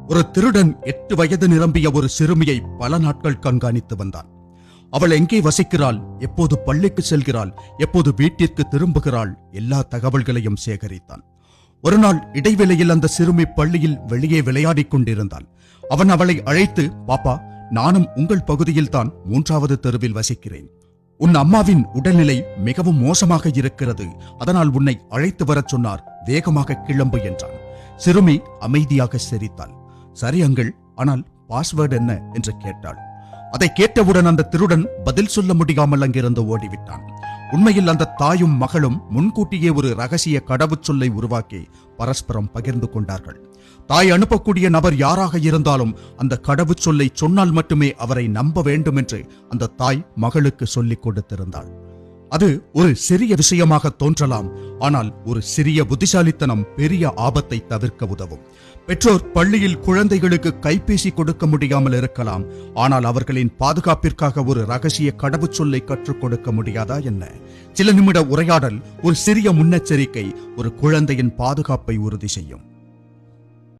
ஒரு திருடன் 8 வயது நிரம்பிய ஒரு சிறுமியை பல நாட்கள் கண்காணித்து வந்தான். அவள் எங்கே வசிக்கிறாள், எப்போது பள்ளிக்கு செல்கிறாள், எப்போது வீட்டிற்கு திரும்புகிறாள், எல்லா தகவல்களையும் சேகரித்தான். ஒரு நாள் இடைவேளையில் அந்த சிறுமி பள்ளியில் வெளியே விளையாடிக் கொண்டிருந்தாள். அவன் அவளை அழைத்து, பாப்பா, நானும் உங்கள் பகுதியில் தான் 3வது தெருவில் வசிக்கிறேன். உன் அம்மாவின் உடல்நிலை மிகவும் மோசமாக இருக்கிறது, அதனால் உன்னை அழைத்து வரச் சொன்னார், வேகமாக கிளம்பு என்றான். சிறுமி அமைதியாக சிரித்தாள். சரி அங்கிள், ஆனால் பாஸ்வேர்டு என்ன என்று கேட்டாள். அதை கேட்டவுடன் அந்த திருடன் பதில் சொல்ல முடியாமல் அங்கிருந்து ஓடிவிட்டான். உண்மையில் அந்த தாயும் மகளும் முன்கூட்டியே ஒரு ரகசிய கடவுச்சொல்லை உருவாக்கி பரஸ்பரம் பகிர்ந்து கொண்டார்கள். தாய் அனுப்பக்கூடிய நபர் யாராக இருந்தாலும் அந்த கடவுச்சொல்லை சொன்னால் மட்டுமே அவரை நம்ப வேண்டும் என்று அந்த தாய் மகளுக்கு சொல்லிக் கொடுத்திருந்தாள். அது ஒரு சிறிய விஷயமாக தோன்றலாம், ஆனால் ஒரு சிறிய புத்திசாலித்தனம் பெரிய ஆபத்தை தவிர்க்க உதவும். பெற்றோர் பள்ளியில் குழந்தைகளுக்கு கைபேசி கொடுக்க முடியாமல் இருக்கலாம், ஆனால் அவர்களின் பாதுகாப்பிற்காக ஒரு ரகசிய கடவுச்சொல்லை கற்றுக் கொடுக்க முடியாதா என்ன? சில நிமிட உரையாடல், ஒரு சிறிய முன்னெச்சரிக்கை ஒரு குழந்தையின் பாதுகாப்பை உறுதி செய்யும்.